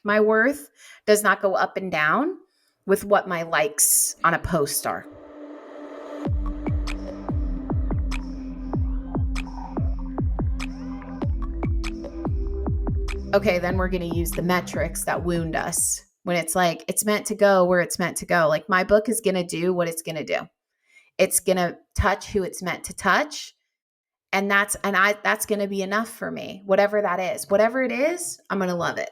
My worth does not go up and down with what my likes on a post are. Okay, then we're going to use the metrics that wound us when it's like, it's meant to go where it's meant to go. Like my book is going to do what it's going to do. It's going to touch who it's meant to touch. And that's going to be enough for me. Whatever that is, whatever it is, I'm going to love it.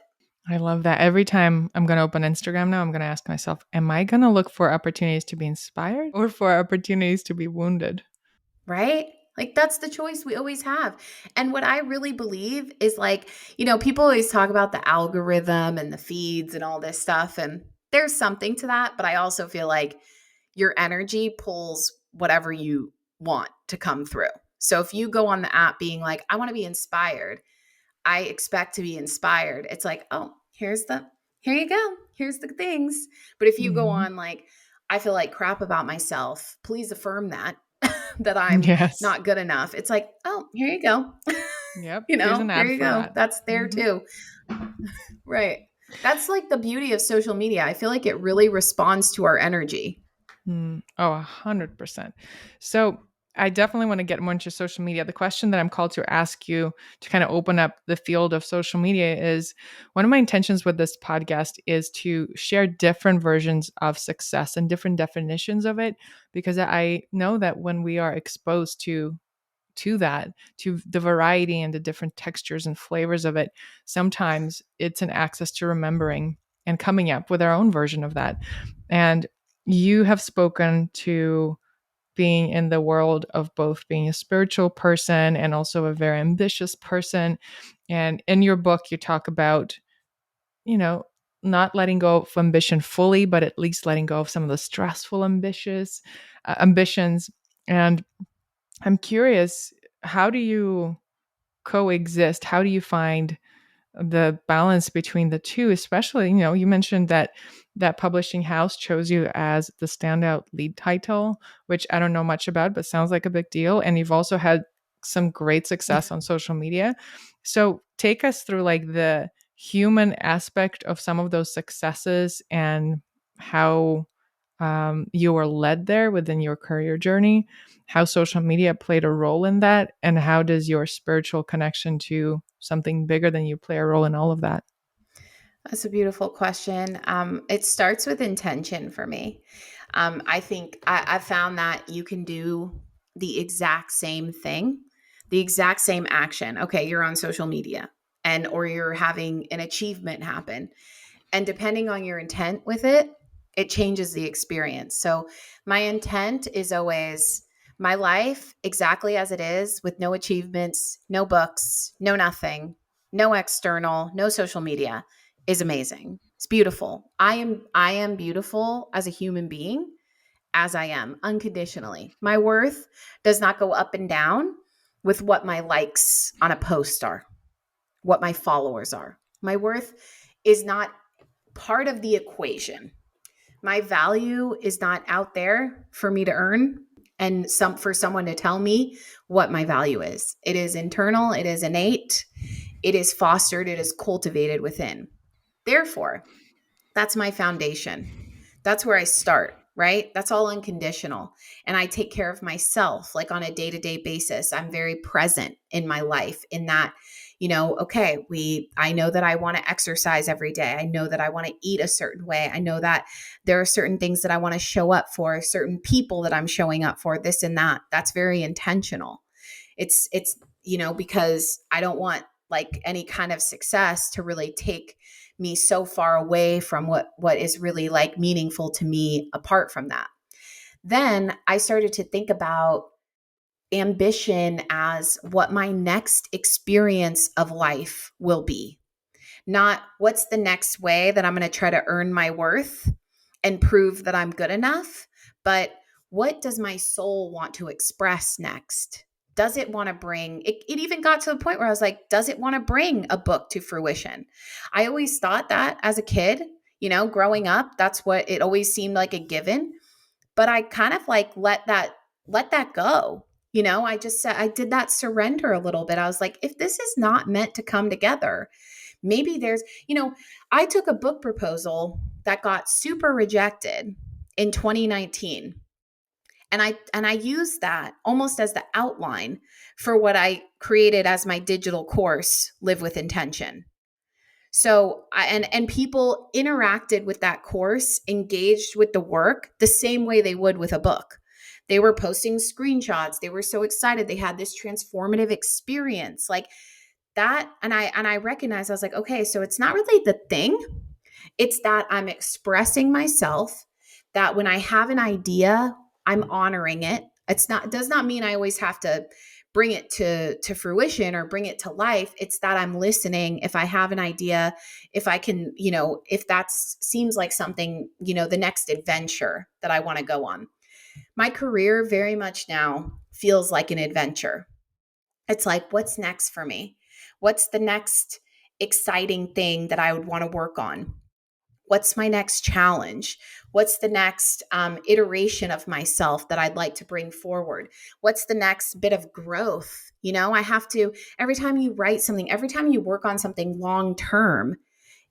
I love that. Every time I'm going to open Instagram now, I'm going to ask myself, am I going to look for opportunities to be inspired or for opportunities to be wounded? Right? Like that's the choice we always have. And what I really believe is like, people always talk about the algorithm and the feeds and all this stuff. And there's something to that. But I also feel like your energy pulls whatever you want to come through. So if you go on the app being like, I want to be inspired, I expect to be inspired. It's like, oh, here you go. Here's the things. But if you go on like, I feel like crap about myself, please affirm that I'm not good enough. It's like, oh, here you go. Yep. Here you go. That's there too. Right. That's like the beauty of social media. I feel like it really responds to our energy. Oh, 100%. So I definitely want to get more into social media. The question that I'm called to ask you to kind of open up the field of social media is, one of my intentions with this podcast is to share different versions of success and different definitions of it, because I know that when we are exposed to that, to the variety and the different textures and flavors of it, sometimes it's an access to remembering and coming up with our own version of that. And you have spoken to being in the world of both being a spiritual person and also a very ambitious person. And in your book, you talk about, not letting go of ambition fully, but at least letting go of some of the stressful ambitions. And I'm curious, how do you coexist? How do you find the balance between the two? Especially, you mentioned that publishing house chose you as the standout lead title, which I don't know much about, but sounds like a big deal. And you've also had some great success on social media. So take us through like the human aspect of some of those successes and how you were led there within your career journey, how social media played a role in that, and how does your spiritual connection to something bigger than you play a role in all of that? That's a beautiful question. It starts with intention for me. I think I've found that you can do the exact same thing, the exact same action. Okay, you're on social media or you're having an achievement happen. And depending on your intent with it, it changes the experience. So my intent is always my life exactly as it is, with no achievements, no books, no nothing, no external, no social media, is amazing. It's beautiful. I am beautiful as a human being, as I am, unconditionally. My worth does not go up and down with what my likes on a post are, what my followers are. My worth is not part of the equation. My value is not out there for me to earn and for someone to tell me what my value is. It is internal, it is innate, it is fostered, it is cultivated within. Therefore, that's my foundation. That's where I start, right? That's all unconditional. And I take care of myself like on a day-to-day basis. I'm very present in my life in that, I know that I want to exercise every day. I know that I want to eat a certain way. I know that there are certain things that I want to show up for, certain people that I'm showing up for, this and that. That's very intentional. It's because I don't want like any kind of success to really take me so far away from what is really like meaningful to me apart from that. Then I started to think about ambition as what my next experience of life will be. Not what's the next way that I'm going to try to earn my worth and prove that I'm good enough, but what does my soul want to express next? Does it want to bring it? It even got to the point where I was like, does it want to bring a book to fruition? I always thought that as a kid, growing up, that's what it always seemed like a given. But I kind of like let that go. I just said, I did that surrender a little bit. I was like, if this is not meant to come together, Maybe there's, I took a book proposal that got super rejected in 2019. And I used that almost as the outline for what I created as my digital course, Live with Intention. So, and people interacted with that course, engaged with the work the same way they would with a book. They were posting screenshots. They were so excited. They had this transformative experience like that. And I recognized, I was like, okay, so it's not really the thing. It's that I'm expressing myself, that when I have an idea, I'm honoring it. It does not mean I always have to bring it to fruition or bring it to life. It's that I'm listening. If I have an idea, if I can, if that seems like something, the next adventure that I want to go on. My career very much now feels like an adventure. It's like, what's next for me? What's the next exciting thing that I would want to work on? What's my next challenge? What's the next iteration of myself that I'd like to bring forward? What's the next bit of growth? I have to, every time you write something, every time you work on something long term,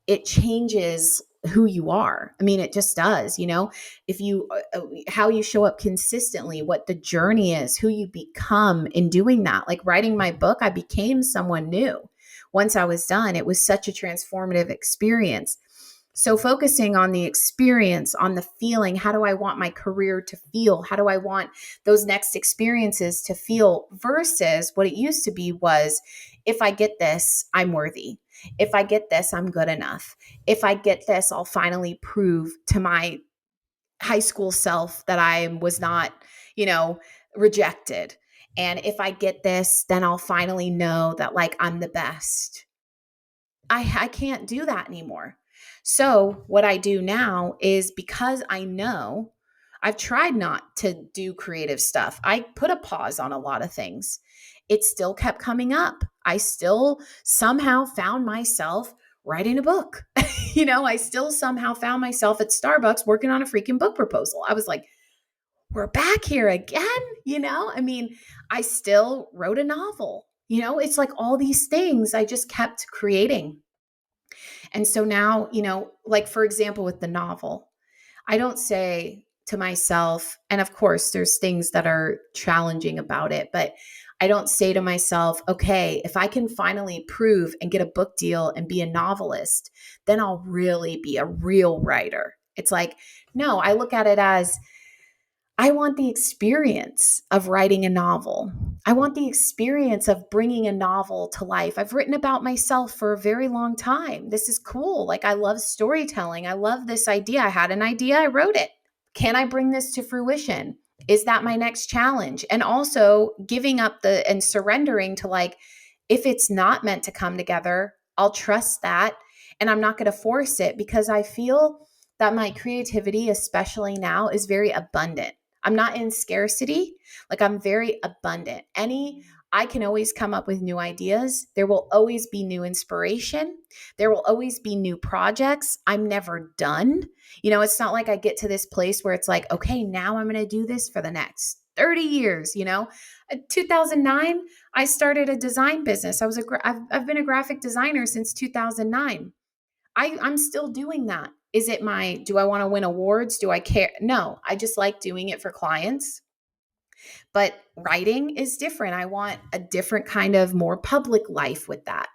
it changes who you are. I mean, it just does, if you, how you show up consistently, what the journey is, who you become in doing that. Like writing my book, I became someone new. Once I was done, it was such a transformative experience. So focusing on the experience, on the feeling, how do I want my career to feel? How do I want those next experiences to feel versus what it used to be was, if I get this, I'm worthy. If I get this, I'm good enough. If I get this, I'll finally prove to my high school self that I was not, rejected. And if I get this, then I'll finally know that like I'm the best. I can't do that anymore. So what I do now is, because I know I've tried not to do creative stuff, I put a pause on a lot of things. It still kept coming up. I still somehow found myself writing a book. I still somehow found myself at Starbucks working on a freaking book proposal. I was like, we're back here again. I still wrote a novel. It's like all these things I just kept creating. And so now, like for example, with the novel, I don't say to myself, and of course there's things that are challenging about it, but I don't say to myself, okay, if I can finally prove and get a book deal and be a novelist, then I'll really be a real writer. It's like, no, I look at it as, I want the experience of writing a novel. I want the experience of bringing a novel to life. I've written about myself for a very long time. This is cool. Like, I love storytelling. I love this idea. I had an idea. I wrote it. Can I bring this to fruition? Is that my next challenge? And also giving up and surrendering to like, if it's not meant to come together, I'll trust that. And I'm not going to force it, because I feel that my creativity, especially now, is very abundant. I'm not in scarcity. Like, I'm very abundant. I can always come up with new ideas. There will always be new inspiration. There will always be new projects. I'm never done. It's not like I get to this place where it's like, okay, now I'm going to do this for the next 30 years. In 2009, I started a design business. I've been a graphic designer since 2009. I'm still doing that. Do I want to win awards? Do I care? No, I just like doing it for clients. But writing is different. I want a different kind of more public life with that.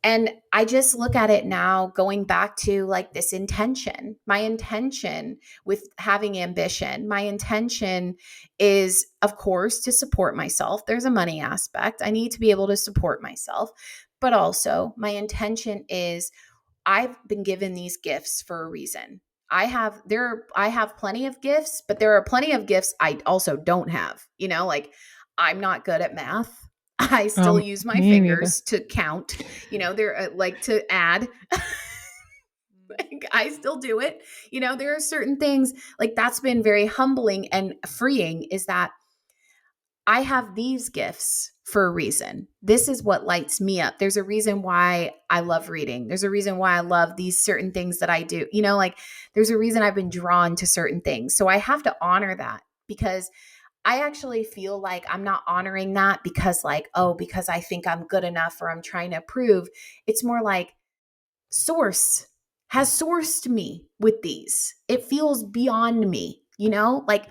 And I just look at it now, going back to like this intention. My intention with having ambition, my intention is, of course, to support myself. There's a money aspect. I need to be able to support myself. But also, my intention is, I've been given these gifts for a reason. I have plenty of gifts, but there are plenty of gifts I also don't have. Like, I'm not good at math. I still use my fingers to count. They're like to add. I still do it. There are certain things like that's been very humbling and freeing, is that I have these gifts for a reason. This is what lights me up. There's a reason why I love reading. There's a reason why I love these certain things that I do. Like, there's a reason I've been drawn to certain things. So I have to honor that, because I actually feel like I'm not honoring that because I think I'm good enough or I'm trying to prove. It's more like, source has sourced me with these. It feels beyond me, you know, like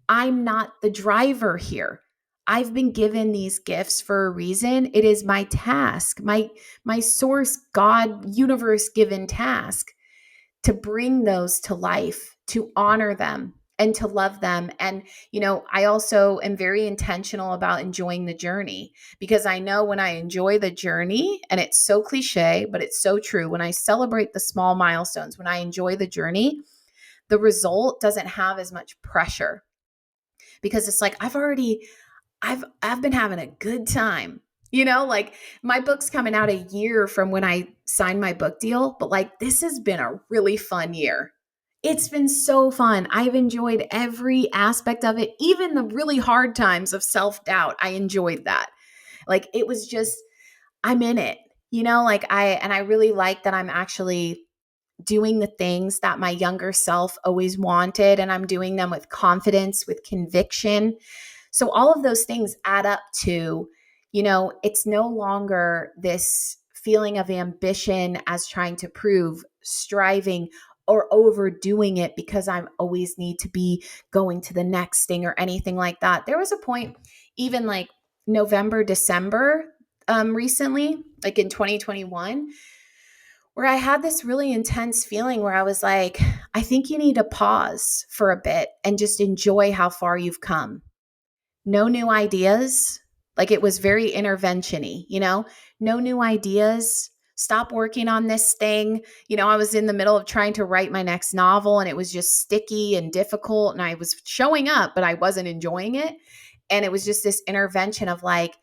I'm not the driver here. I've been given these gifts for a reason. It is my task, my source, God, universe given task to bring those to life, to honor them and to love them. And, you know, I also am very intentional about enjoying the journey because I know when I enjoy the journey, and it's so cliche, but it's so true, when I celebrate the small milestones, when I enjoy the journey, the result doesn't have as much pressure because it's like I've been having a good time. You know, like my book's coming out a year from when I signed my book deal, but like this has been a really fun year. It's been so fun. I've enjoyed every aspect of it, even the really hard times of self-doubt. I enjoyed that. Like it was just I'm in it. You know, like I really like that I'm actually doing the things that my younger self always wanted, and I'm doing them with confidence, with conviction. So all of those things add up to, you know, it's no longer this feeling of ambition as trying to prove, striving, or overdoing it because I always need to be going to the next thing or anything like that. There was a point, even like November, December, recently, like in 2021, where I had this really intense feeling where I was like, I think you need to pause for a bit and just enjoy how far you've come. No new ideas. Like it was very intervention-y, you know, no new ideas. Stop working on this thing. You know, I was in the middle of trying to write my next novel and it was just sticky and difficult. And I was showing up, but I wasn't enjoying it. And it was just this intervention of like,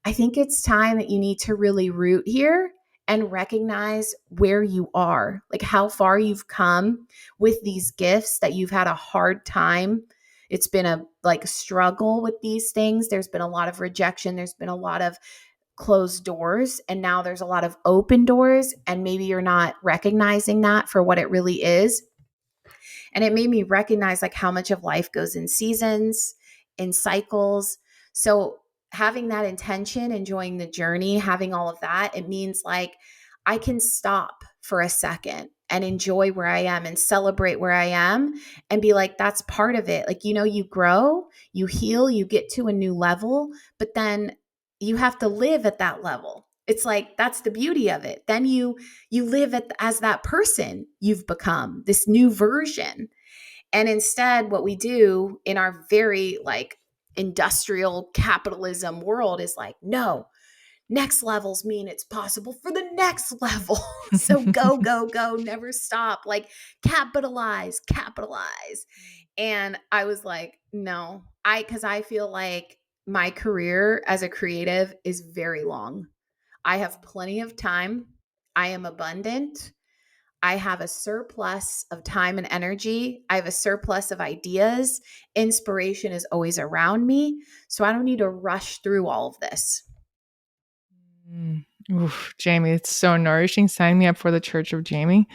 I think it's time that you need to really root here and recognize where you are, like how far you've come with these gifts that you've had a hard time. It's been a like struggle with these things. There's been a lot of rejection. There's been a lot of closed doors. And now there's a lot of open doors. And maybe you're not recognizing that for what it really is. And it made me recognize like how much of life goes in seasons, in cycles. So having that intention, enjoying the journey, having all of that, it means like I can stop for a second and enjoy where I am and celebrate where I am and be like, that's part of it. Like, you know, you grow, you heal, you get to a new level, but then you have to live at that level. It's like, that's the beauty of it. Then you live as that person you've become, this new version. And instead, what we do in our very like industrial capitalism world is like, no, next levels mean it's possible for the next level. So go, go, go, never stop. Like capitalize, capitalize. And I was like, no, because I feel like my career as a creative is very long. I have plenty of time. I am abundant. I have a surplus of time and energy. I have a surplus of ideas. Inspiration is always around me. So I don't need to rush through all of this. Oof, Jamie, it's so nourishing. Sign me up for the Church of Jamie.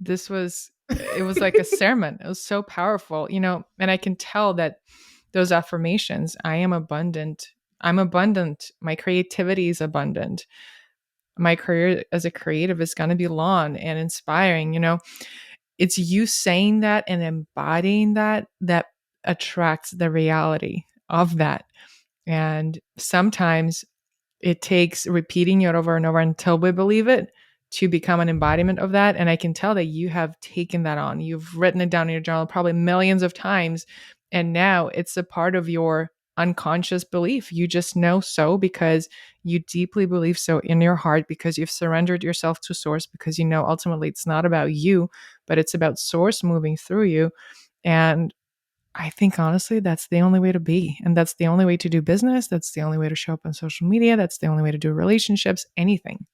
It was like a sermon. It was so powerful, you know, and I can tell that those affirmations, I am abundant. I'm abundant. My creativity is abundant. My career as a creative is going to be long and inspiring. You know, it's you saying that and embodying that attracts the reality of that. And sometimes it takes repeating it over and over until we believe it to become an embodiment of that. And I can tell that you have taken that on. You've written it down in your journal probably millions of times. And now it's a part of your unconscious belief. You just know so because you deeply believe so in your heart, because you've surrendered yourself to source, because you know ultimately it's not about you, but it's about source moving through you. And I think honestly, that's the only way to be. And that's the only way to do business. That's the only way to show up on social media. That's the only way to do relationships, anything.